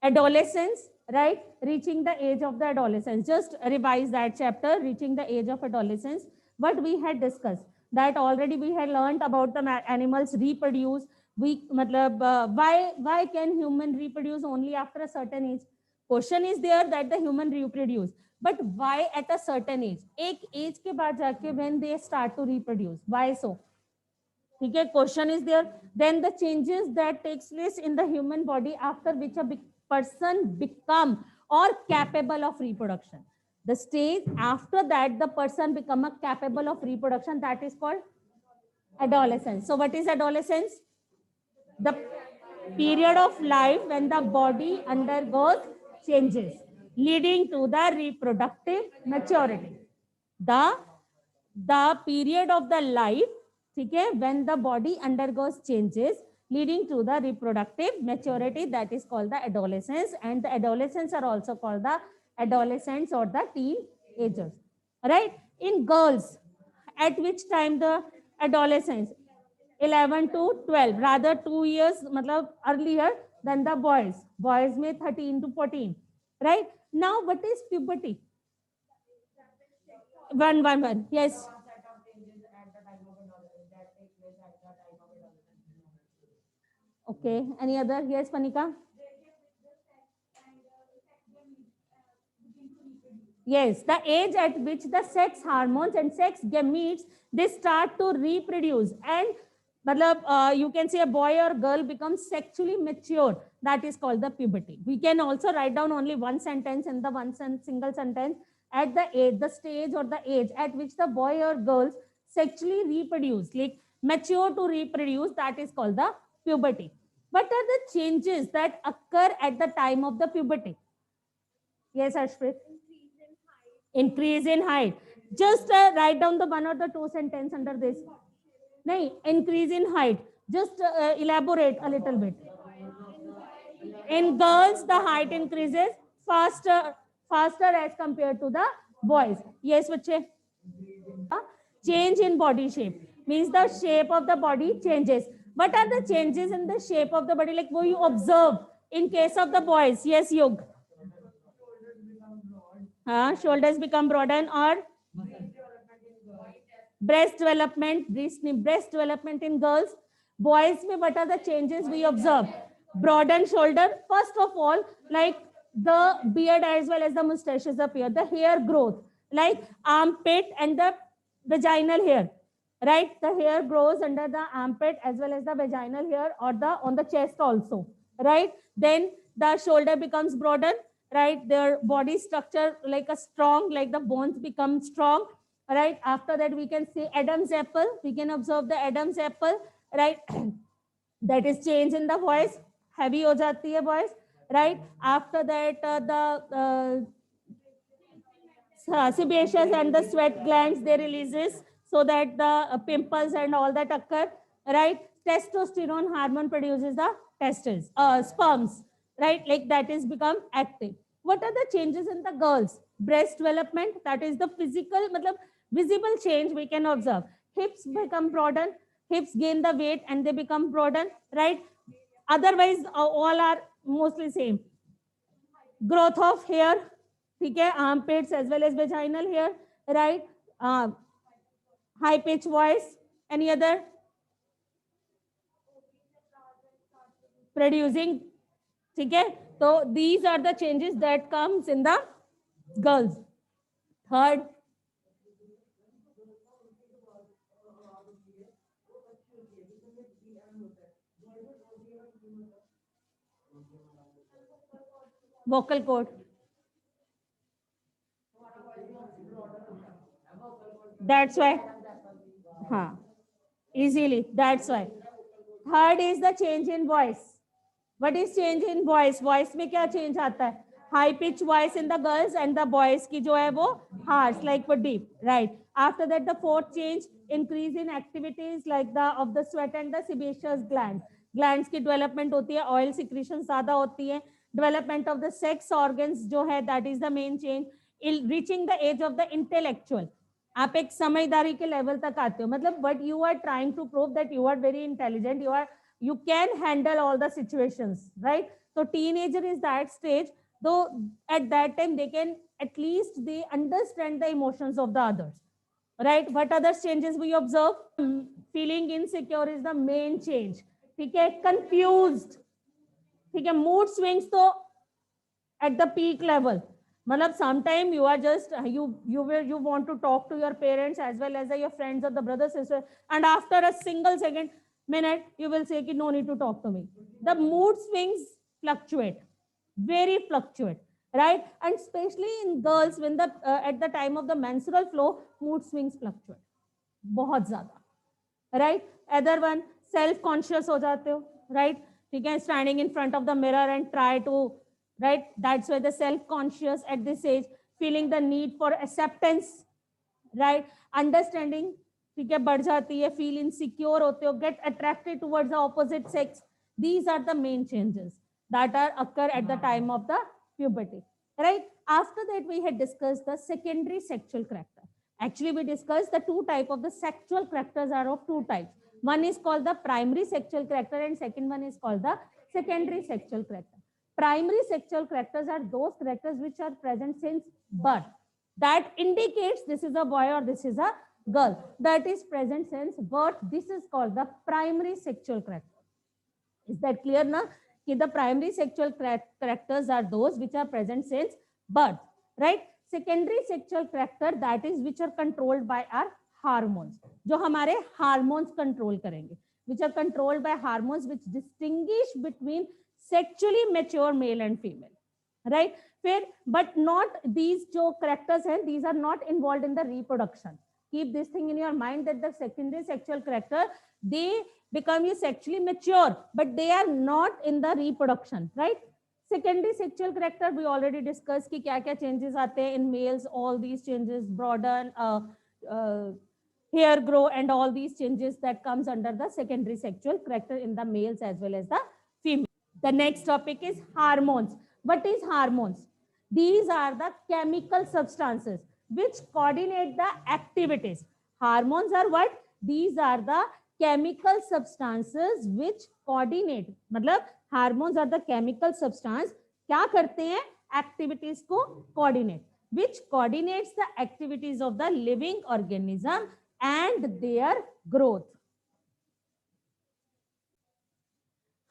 adolescence, right? Reaching the age of the adolescence. Just revise that chapter, reaching the age of adolescence. What we had discussed, that already we had learned about the animals reproduce. We, matlab, why can human reproduce only after a certain age? Question is there that the human reproduce, but why at a certain age? एक age के बाद जाके when they start to reproduce. Why so? ठीक है, question is there. Then the changes that takes place in the human body after which a person become or capable of reproduction. The stage after that the person become a capable of reproduction, that is called adolescence. So what is adolescence? The period of life when the body undergoes changes leading to the reproductive maturity. The period of the life, ठीक है, when the body undergoes changes leading to the reproductive maturity, that is called the adolescence. And the adolescents are also called the adolescents or the teenagers, right? In girls, at which time the adolescence? 11 to 12, rather 2 years matlab earlier than the boys may 13 to 14, right? Now what is puberty? One, yes. Okay, any other? Yes, Panika. Yes, the age at which the sex hormones and sex gametes, they start to reproduce, and you can say a boy or girl becomes sexually mature. That is called the puberty. We can also write down only one sentence in the single sentence. At the age, the stage or the age at which the boy or girls sexually reproduce, like mature to reproduce, that is called the puberty. What are the changes that occur at the time of the puberty? Yes, Ashprit. Increase in height. Just write down the one or the two sentence under this. No, increase in height. Just elaborate a little bit. In girls, the height increases faster as compared to the boys. Yes, bache. Change in body shape means the shape of the body changes. What are the changes in the shape of the body? Like what you observe in case of the boys? Yes, Yug. Shoulders become broadened, or breast development in girls. Boys mein what are the changes we observe? Broadened shoulder. First of all, like the beard as well as the mustaches appear, the hair growth, like armpit and the vaginal hair, right? The hair grows under the armpit as well as the vaginal hair, or the on the chest also, right? Then the shoulder becomes broadened, right? Their body structure like a strong, like the bones become strong, right? After that we can see Adam's apple. We can observe the Adam's apple, right? That is change in the voice. Heavy ho jati hai voice, right? After that the sebaceous and the sweat glands, they releases, so that the pimples and all that occur, right? Testosterone hormone produces the testes, sperms, right? Like that is become active. What are the changes in the girls? Breast development, that is the physical, matlab, visible change we can observe. Hips become broadened, hips gain the weight and they become broadened, right? Otherwise, all are mostly same. Growth of hair, ठीक है, armpits as well as vaginal hair, right? High pitch voice. Any other? Producing, ठीक है. So these are the changes that comes in the girls. Third, vocal cord. That's why, easily, that's why. Third is the change in voice. What is change in voice? Voice में क्या change आता है? High pitch voice in the girls and the boys की जो है वो harsh, like for deep, right? After that, the fourth change, increase in activities like the of the sweat and the sebaceous gland. Glands की development होती है, oil secretion ज़्यादा होती है. Development of the sex organs जो है, that is the main change. Reaching the age of the intellectual. आप एक समझदारी के लेवल तक आते हो, मतलब but you are trying to prove that you are very intelligent, you are you can handle all the situations, right? So teenager is that stage, though at that time they can, at least they understand the emotions of the others, right? What other changes we observe? Feeling insecure is the main change. ठीक है, confused, ठीक है, mood swings तो at the peak level. मतलब sometime you are just you want to talk to your parents as well as your friends or the brother sister, and after a single second minute you will say कि no need to talk to me. The mood swings fluctuate, very fluctuate, right? And especially in girls, when the at the time of the menstrual flow, mood swings fluctuate बहुत ज्यादा, right? Other one, self conscious हो जाते हो, right? ठीक है, standing in front of the mirror and try to, right? That's why the self conscious at this age, feeling the need for acceptance, right? Understanding, ठीक है, बढ़ जाती है, feel insecure होते हो, get attracted towards the opposite sex. These are the main changes that are occur at the time of the puberty, right? After that, we had discussed the secondary sexual character. Actually, we discussed the two type of the sexual characters are of two types. One is called the primary sexual character and second one is called the secondary sexual character. Primary sexual characters are those characters which are present since birth. That indicates this is a boy or this is a girl. That is present since birth. This is called the primary sexual character. Is that clear now? The primary sexual characters are those which are present since birth, right? Secondary sexual character, that is which are controlled by our hormones, जो हमारे hormones control करेंगे, which are controlled by hormones which distinguish between sexually mature male and female, right? फिर but not these जो characters हैं, these are not involved in the reproduction. Keep this thing in your mind that the secondary sexual character, they become you sexually mature, but they are not in the reproduction, right? Secondary sexual character we already discussed कि क्या क्या changes आते हैं in males, all these changes, broaden, hair grow, and all these changes that comes under the secondary sexual character in the males as well as the female. The next topic is hormones. What is hormones? These are the chemical substances which coordinate the activities. Hormones are what? These are the chemical substances which coordinate. मतलब hormones are the chemical substance क्या करते हैं? Activities को coordinate, which coordinates the activities of the living organism and their growth.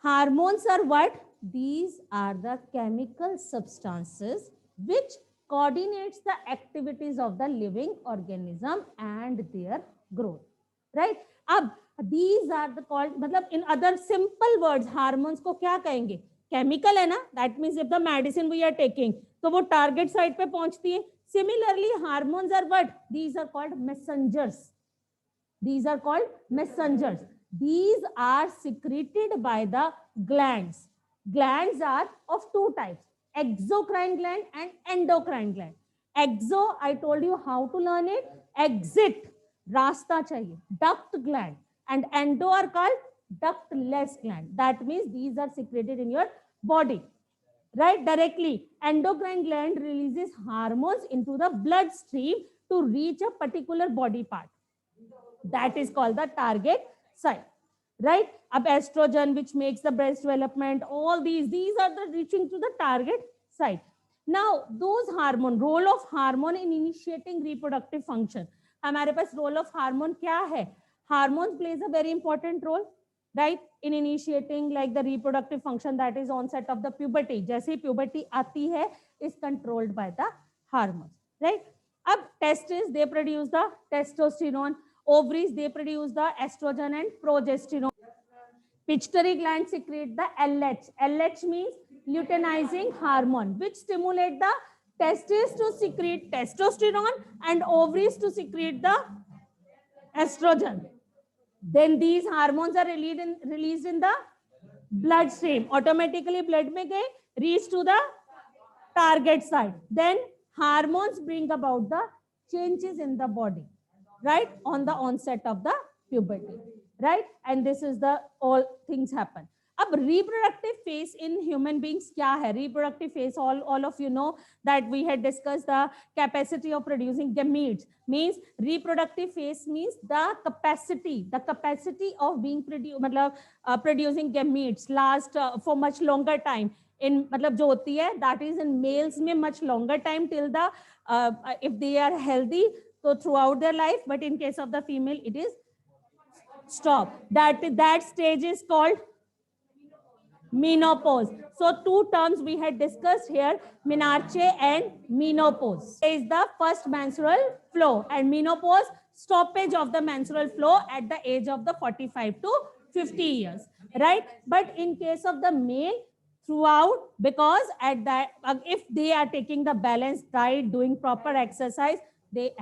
Hormones are what? These are the chemical substances which coordinates the activities of the living organism and their growth, right? अब these are the called, मतलब in other simple words, hormones को क्या कहेंगे? Chemical है ना? That means if the medicine we are taking, तो वो target site पे पहुंचती है. Similarly, hormones are what? These are called messengers. These are called messengers. These are secreted by the glands. Glands are of two types, exocrine gland and endocrine gland. Exo, I told you how to learn it. Exit, रास्ता चाहिए, duct gland, and endo are called ductless gland. That means these are secreted in your body, right? Directly, endocrine gland releases hormones into the bloodstream to reach a particular body part. That is called the target site, right? Ab estrogen, which makes the breast development, all these are the reaching to the target site. Now, those hormone, role of hormone in initiating reproductive function. हमारे पास role of hormone क्या है? Hormones plays a very important role, right? In initiating like the reproductive function, that is onset of the puberty. जैसे ही puberty आती है, is controlled by the hormones, right? अब testes, they produce the testosterone. Ovaries, they produce the estrogen and progesterone. Pituitary gland secrete the LH. LH means luteinizing hormone, which stimulate the testes to secrete testosterone and ovaries to secrete the estrogen. Then these hormones are released in the bloodstream. Automatically blood में गए, reach to the target site. Then hormones bring about the changes in the body, right? On the onset of the puberty, right? And this is the all things happen. अब reproductive phase in human beings क्या है? Reproductive phase, all of you know that we had discussed the capacity of producing gametes. Means reproductive phase means the capacity of being मतलब producing gametes last for much longer time. In मतलब जो होती है that is in males में much longer time till the if they are healthy so throughout their life, but in case of the female it is stop. That stage is called menopause. So two terms we had discussed here, menarche and menopause. Is the first menstrual flow, and menopause, stoppage of the menstrual flow at the age of the 45 to 50 years, right? But in case of the male, throughout, because at that if they are taking the balanced diet, doing proper exercise, they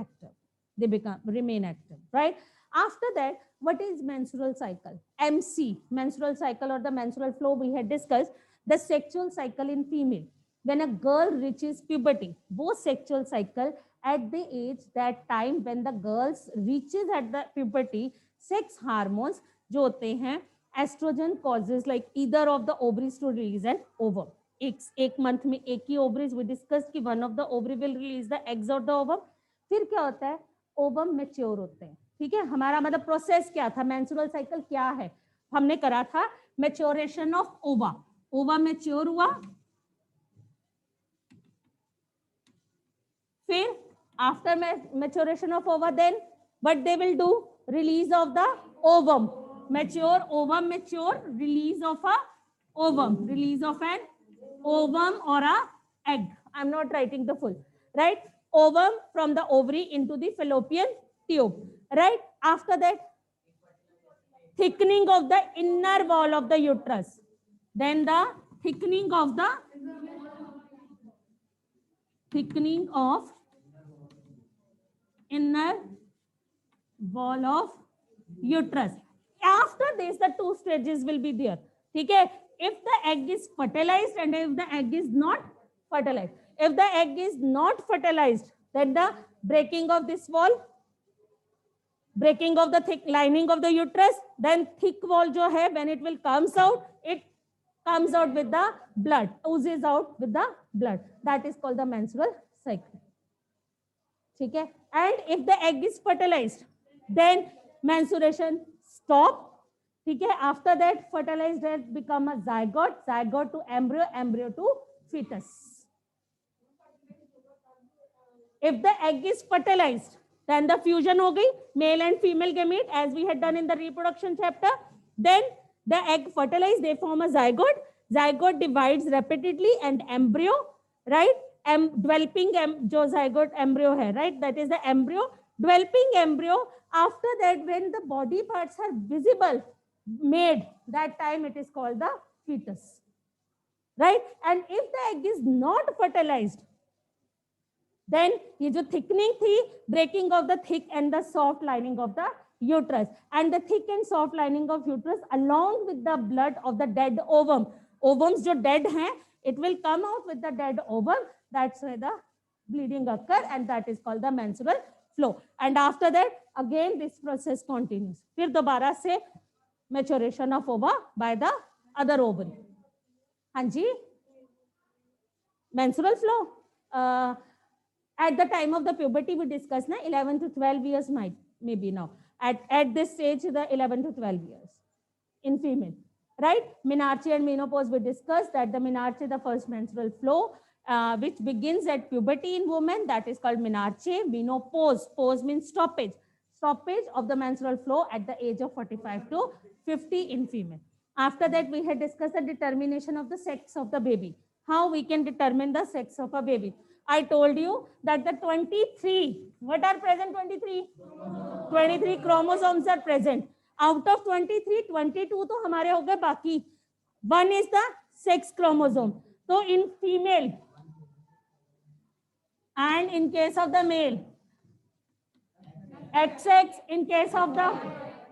remain active, right? After that, what is menstrual cycle? MC, menstrural cycle or the menstrual flow, we had discussed the sexual cycle in female. When a girl reaches puberty, both sexual cycle at the age, that time when the girls reaches at the puberty, sex hormones जो होते हैं, estrogen causes like either of the ovaries to release an ovum. एक month में एक ही ovaries, we discussed कि one of the ovary will release the eggs or the ovum. फिर क्या होता है? ovum mature होते हैं. ठीक है, हमारा मतलब प्रोसेस क्या था, मेंस्ट्रुअल साइकिल क्या है, हमने करा था मैच्योरेशन ऑफ ओवा. ओवा मैच्योर हुआ, फिर after maturation of ova then what they will do, release of the ovum. Mature ovum mature, release of a ovum, release of an ovum और a egg. I am not writing the full, right? Ovum from the ovary into the fallopian tube, right? After that, thickening of the inner wall of the uterus, then the thickening of inner wall of uterus. After this, the two stages will be there. ठीक है, if the egg is fertilized and if the egg is not fertilized. If the egg is not fertilized, then the breaking of this wall, breaking of the thick lining of the uterus, then thick wall जो है, when it will comes out, it comes out with the blood, oozes out with the blood. That is called the menstrual cycle. ठीक है, and if the egg is fertilized, then menstruation stop. ठीक है, after that fertilized egg become a zygote, zygote to embryo, embryo to fetus. If the egg is fertilized, then the fusion हो गई, male and female gamete, as we had done in the reproduction chapter. Then the egg fertilized, they form a zygote. Zygote divides rapidly and embryo, right? Developing जो zygote embryo है, right? That is the embryo. Developing embryo. After that, when the body parts are visible, made, that time it is called the fetus, right? And if the egg is not fertilized, then ये जो thickening थी, breaking of the thick and the soft lining of the uterus, and the thick and soft lining of uterus along with the blood of the dead ovum. Ovums जो dead हैं, it will come out with the dead ovum. That's why the bleeding occur, and that is called the menstrual flow. And after that, again this process continues. फिर दोबारा से maturation of ova by the other ovary. हाँ जी, menstrual flow. At the time of the puberty, we discussed, na, 11 to 12 years maybe now. At this stage, the 11 to 12 years in female, right? Menarche and menopause, we discussed that the menarche, the first menstrual flow, which begins at puberty in women, that is called menarche. Menopause, pause means stoppage. Stoppage of the menstrual flow at the age of 45 to 50 in female. After that, we had discussed the determination of the sex of the baby. How we can determine the sex of a baby. I told you that the 23, what are present 23? 23 chromosomes are present. Out of 23, 22 तो हमारे हो गए बाकी. One is the sex chromosome. So in female and in case of the male, XX, in case of the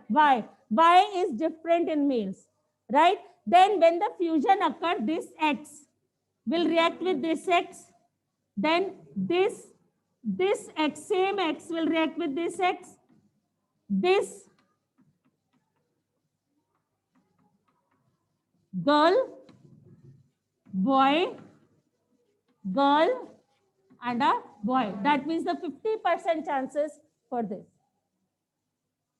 Y. Y is different in males, right? Then when the fusion occurs, this X will react with this X. Then this X, same X will react with this X. This girl, boy, girl, and a boy. That means the 50% chances for this.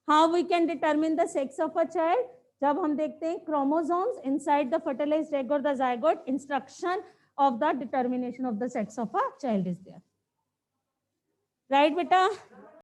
How we can determine the sex of a child? जब हम देखते हैं chromosomes inside the fertilized egg or the zygote, instruction of the determination of the sex of a child is there. Right, beta?